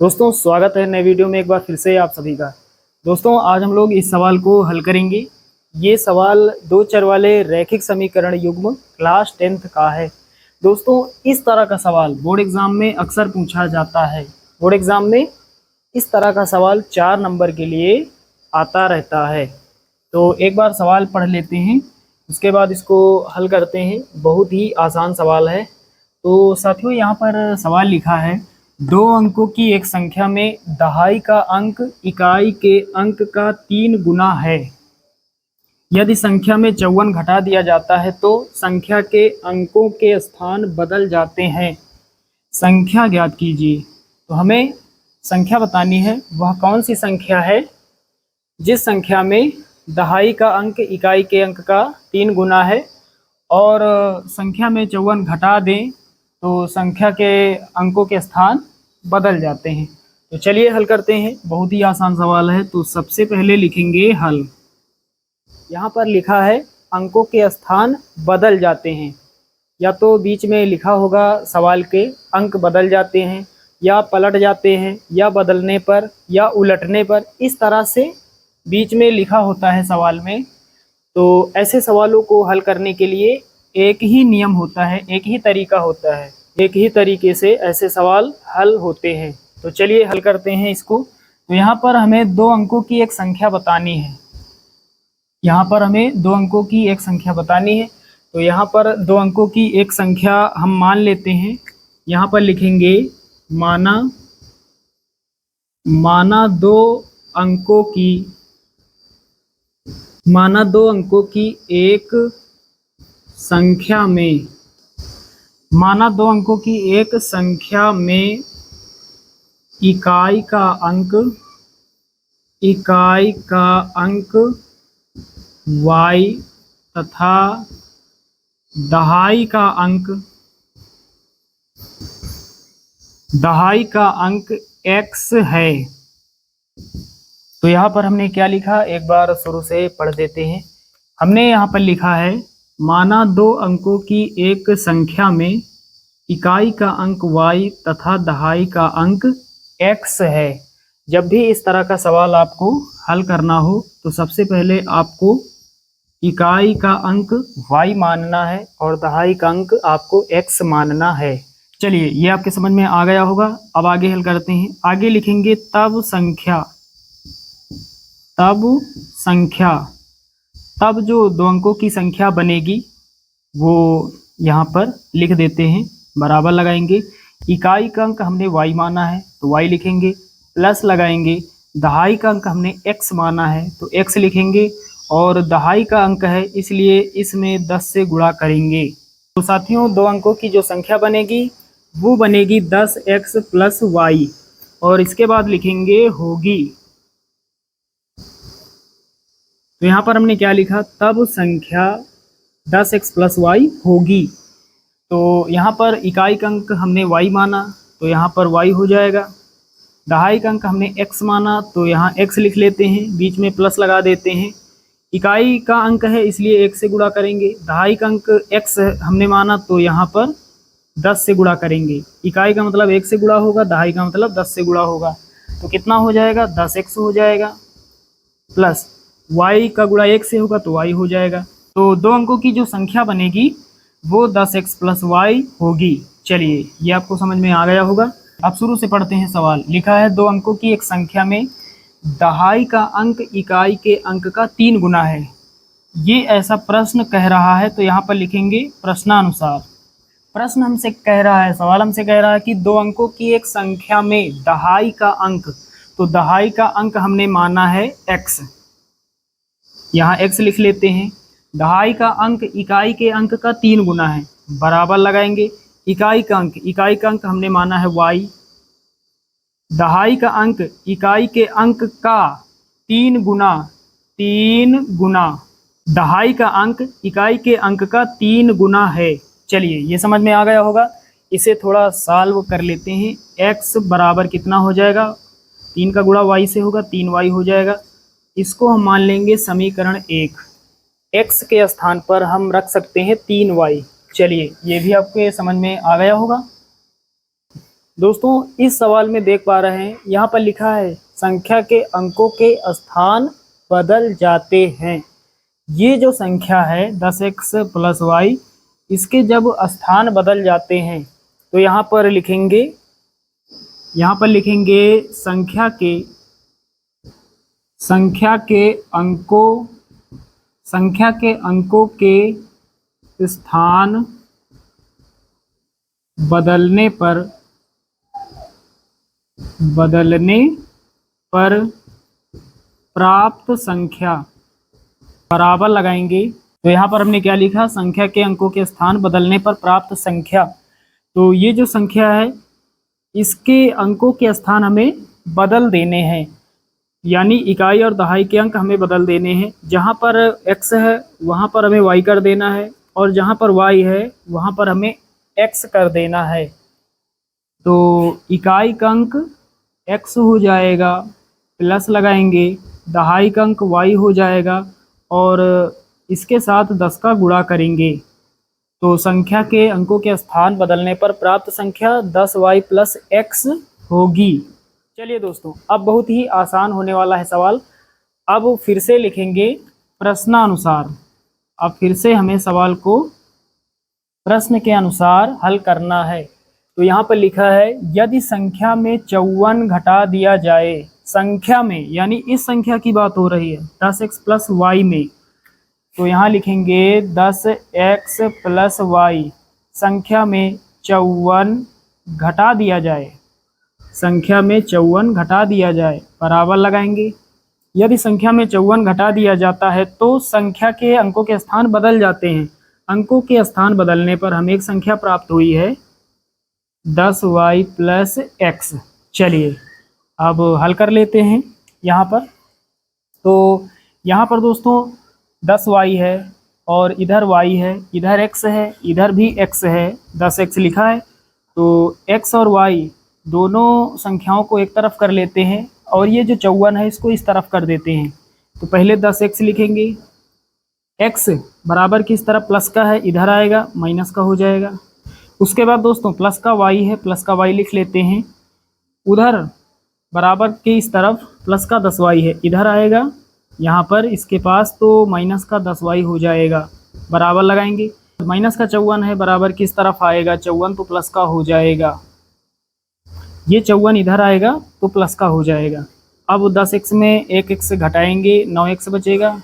दोस्तों स्वागत है नए वीडियो में एक बार फिर से आप सभी का। दोस्तों आज हम लोग इस सवाल को हल करेंगे। ये सवाल दो चर वाले रैखिक समीकरण युग्म क्लास 10th का है। दोस्तों इस तरह का सवाल बोर्ड एग्जाम में अक्सर पूछा जाता है। बोर्ड एग्जाम में इस तरह का सवाल 4 नंबर के लिए आता रहता है। तो एक बार सवाल पढ़ लेते हैं, उसके बाद इसको हल करते हैं। बहुत ही आसान सवाल है। तो साथियों यहाँ पर सवाल लिखा है, दो अंकों की एक संख्या में दहाई का अंक इकाई के अंक का 3 गुना है। यदि संख्या में 54 घटा दिया जाता है तो संख्या के अंकों के स्थान बदल जाते हैं। संख्या ज्ञात कीजिए। तो हमें संख्या बतानी है, वह कौन सी संख्या है जिस संख्या में दहाई का अंक इकाई के अंक का 3 गुना है और संख्या में 54 घटा दें तो संख्या के अंकों के स्थान बदल जाते हैं। तो चलिए हल करते हैं। बहुत ही आसान सवाल है। तो सबसे पहले लिखेंगे हल। यहाँ पर लिखा है अंकों के स्थान बदल जाते हैं, या तो बीच में लिखा होगा सवाल के अंक बदल जाते हैं, या पलट जाते हैं, या बदलने पर, या उलटने पर, इस तरह से बीच में लिखा होता है सवाल में। तो ऐसे सवालों को हल करने के लिए एक ही नियम होता है, एक ही तरीका होता है, एक ही तरीके से ऐसे सवाल हल होते हैं। तो चलिए हल करते हैं इसको। तो यहाँ पर हमें 2 अंकों की एक संख्या बतानी है। यहाँ पर हमें 2 अंकों की एक संख्या बतानी है। तो यहाँ पर 2 अंकों की एक संख्या हम मान लेते हैं। यहाँ पर लिखेंगे माना 2 अंकों की एक संख्या में, माना 2 अंकों की एक संख्या में इकाई का अंक y तथा दहाई का अंक x है। तो यहाँ पर हमने क्या लिखा, एक बार शुरू से पढ़ देते हैं। हमने यहाँ पर लिखा है माना 2 अंकों की एक संख्या में इकाई का अंक y तथा दहाई का अंक x है। जब भी इस तरह का सवाल आपको हल करना हो तो सबसे पहले आपको इकाई का अंक y मानना है और दहाई का अंक आपको x मानना है। चलिए ये आपके समझ में आ गया होगा। अब आगे हल करते हैं। आगे लिखेंगे तब जो 2 अंकों की संख्या बनेगी वो यहाँ पर लिख देते हैं, बराबर लगाएंगे। इकाई का अंक हमने y माना है तो y लिखेंगे, प्लस लगाएंगे। दहाई का अंक हमने x माना है तो x लिखेंगे, और दहाई का अंक है इसलिए इसमें 10 से गुणा करेंगे। तो साथियों 2 अंकों की जो संख्या बनेगी वो बनेगी 10x प्लस y, और इसके बाद लिखेंगे होगी। तो यहाँ पर हमने क्या लिखा, तब संख्या 10x प्लस y होगी। तो यहाँ पर इकाई का अंक हमने y माना तो यहाँ पर y हो जाएगा। दहाई का अंक हमने x माना तो यहाँ x लिख लेते हैं, बीच में प्लस लगा देते हैं। इकाई का अंक है इसलिए 1 से गुणा करेंगे। दहाई का अंक x हमने माना तो यहाँ पर 10 से गुणा करेंगे। इकाई का मतलब 1 से गुणा होगा, दहाई का मतलब 10 से गुणा होगा। तो कितना हो जाएगा, 10x हो जाएगा, प्लस y का गुणा 1 से होगा तो y हो जाएगा। तो 2 अंकों की जो संख्या बनेगी वो 10x प्लस y होगी। चलिए ये आपको समझ में आ गया होगा। अब शुरू से पढ़ते हैं सवाल। लिखा है 2 अंकों की एक संख्या में दहाई का अंक इकाई के अंक का 3 गुना है। ये ऐसा प्रश्न कह रहा है तो यहाँ पर लिखेंगे प्रश्नानुसार। प्रश्न हमसे कह रहा है, सवाल हमसे कह रहा है कि 2 अंकों की एक संख्या में दहाई का अंक, तो दहाई का अंक हमने माना है x, यहाँ x लिख लेते हैं। दहाई का अंक इकाई के अंक का 3 गुना है, बराबर लगाएंगे। इकाई का अंक हमने माना है y, दहाई का अंक इकाई के अंक का 3 गुना, दहाई का अंक इकाई के अंक का 3 गुना है। चलिए ये समझ में आ गया होगा। इसे थोड़ा सॉल्व कर लेते हैं। x बराबर कितना हो जाएगा, 3 का गुणा y से होगा, 3y हो जाएगा। इसको हम मान लेंगे समीकरण 1। x के स्थान पर हम रख सकते हैं 3y। चलिए ये भी आपके समझ में आ गया होगा। दोस्तों इस सवाल में देख पा रहे हैं यहाँ पर लिखा है संख्या के अंकों के स्थान बदल जाते हैं। ये जो संख्या है 10x + y, इसके जब स्थान बदल जाते हैं तो यहाँ पर लिखेंगे संख्या के अंकों के स्थान बदलने पर प्राप्त संख्या बराबर लगाएंगे। तो यहाँ पर हमने क्या लिखा, संख्या के अंकों के स्थान बदलने पर प्राप्त संख्या। तो ये जो संख्या है इसके अंकों के स्थान हमें बदल देने हैं, यानी इकाई और दहाई के अंक हमें बदल देने हैं। जहाँ पर x है वहाँ पर हमें y कर देना है, और जहाँ पर y है वहाँ पर हमें x कर देना है। तो इकाई का अंक x हो जाएगा, प्लस लगाएंगे, दहाई का अंक y हो जाएगा और इसके साथ 10 का गुणा करेंगे। तो संख्या के अंकों के स्थान बदलने पर प्राप्त संख्या 10y + x होगी। चलिए दोस्तों, अब बहुत ही आसान होने वाला है सवाल। अब फिर से लिखेंगे प्रश्नानुसार। अब फिर से हमें सवाल को प्रश्न के अनुसार हल करना है। तो यहाँ पर लिखा है यदि संख्या में 54 घटा दिया जाए, संख्या में यानी इस संख्या की बात हो रही है 10x + y में, तो यहाँ लिखेंगे 10x + y संख्या में 54 घटा दिया जाए, संख्या में 54 घटा दिया जाए, बराबर लगाएंगे। यदि संख्या में 54 घटा दिया जाता है तो संख्या के अंकों के स्थान बदल जाते हैं। अंकों के स्थान बदलने पर हमें एक संख्या प्राप्त हुई है 10y + x। चलिए अब हल कर लेते हैं यहाँ पर। तो यहाँ पर दोस्तों 10y है और इधर y है, इधर x है, इधर भी x है, 10x लिखा है। तो x और y दोनों संख्याओं को एक तरफ कर लेते हैं और ये जो 54 है इसको इस तरफ कर देते हैं। तो पहले 10x लिखेंगे, x बराबर किस तरफ प्लस का है, इधर आएगा, माइनस का हो जाएगा। उसके बाद दोस्तों प्लस का y है, प्लस का y लिख लेते हैं, उधर बराबर के इस तरफ प्लस का 10y है, इधर आएगा, यहाँ पर इसके पास तो माइनस का 10y हो जाएगा, बराबर लगाएंगे। माइनस का 54 है, बराबर किस तरफ आएगा, 54 तो प्लस का हो जाएगा, ये 54 इधर आएगा तो प्लस का हो जाएगा। अब 10x में 1x घटाएंगे, 9x बचेगा।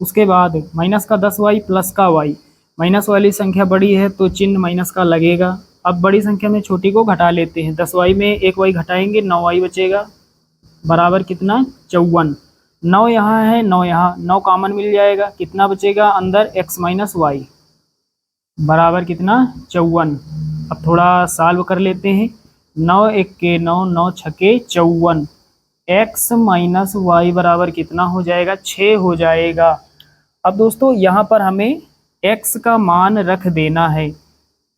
उसके बाद माइनस का 10y प्लस का y, माइनस वाली संख्या बड़ी है तो चिन्ह माइनस का लगेगा। अब बड़ी संख्या में छोटी को घटा लेते हैं, 10y में 1y घटाएंगे, 9y बचेगा, बराबर कितना 54। 9 यहाँ है, 9 यहाँ, 9 कॉमन मिल जाएगा, कितना बचेगा अंदर x - y, बराबर कितना 54। अब थोड़ा सॉल्व कर लेते हैं, 9 1 के 9, 9 6 के 54, x - y बराबर कितना हो जाएगा 6 हो जाएगा। अब दोस्तों यहाँ पर हमें x का मान रख देना है।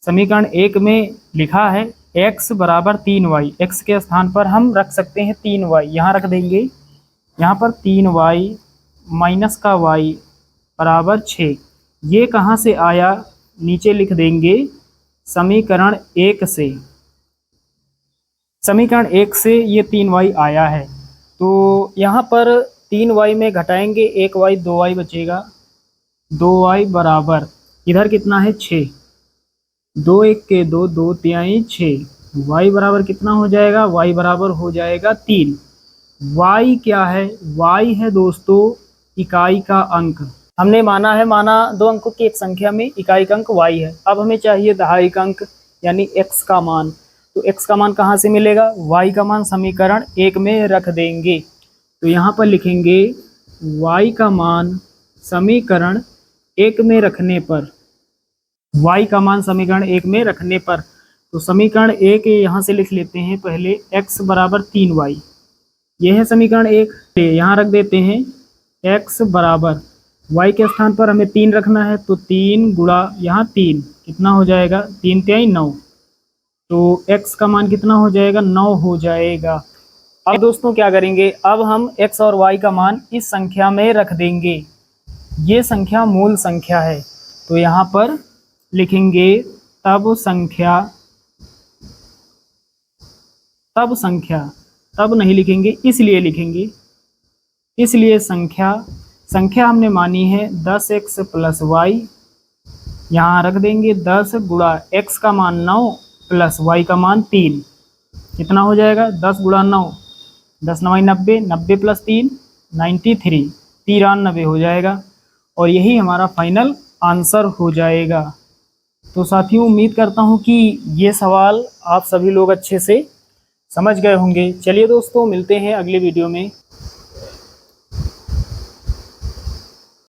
समीकरण 1 में लिखा है x बराबर 3y, x के स्थान पर हम रख सकते हैं 3y, यहाँ रख देंगे। यहाँ पर 3y माइनस का y बराबर 6, ये कहाँ से आया, नीचे लिख देंगे समीकरण 1 से। समीकरण 1 से ये 3y आया है। तो यहाँ पर 3y में घटाएंगे 1y, 2y बचेगा, 2y बराबर इधर कितना है 6, 2 1 के 2, 2 3 6, y बराबर कितना हो जाएगा, y बराबर हो जाएगा 3। y क्या है, y है दोस्तों इकाई का अंक। हमने माना 2 अंकों की एक संख्या में इकाई का अंक y है। अब हमें चाहिए दहाई का अंक यानी x का मान। तो x का मान कहाँ से मिलेगा, y का मान समीकरण 1 में रख देंगे। तो यहाँ पर लिखेंगे y का मान समीकरण 1 में रखने पर, y का मान समीकरण 1 में रखने पर, तो समीकरण 1 यहाँ से लिख लेते हैं पहले, x बराबर 3y, ये है समीकरण 1, यहाँ रख देते हैं x बराबर, y के स्थान पर हमें 3 रखना है, तो 3 गुणा यहाँ 3 कितना हो जाएगा, 3 3 9, तो x का मान कितना हो जाएगा 9 हो जाएगा। अब दोस्तों क्या करेंगे, अब हम x और y का मान इस संख्या में रख देंगे। ये संख्या मूल संख्या है, तो यहाँ पर लिखेंगे तब संख्या तब संख्या, तब नहीं लिखेंगे इसलिए लिखेंगे, इसलिए संख्या हमने मानी है 10x प्लस वाई, यहाँ रख देंगे 10 गुणा x का मान 9 प्लस y का मान 3, कितना हो जाएगा 10 गुणा 9, 10 9 90, 90 प्लस 3 93, 93 हो जाएगा और यही हमारा फाइनल आंसर हो जाएगा। तो साथियों उम्मीद करता हूँ कि ये सवाल आप सभी लोग अच्छे से समझ गए होंगे। चलिए दोस्तों मिलते हैं अगले वीडियो में।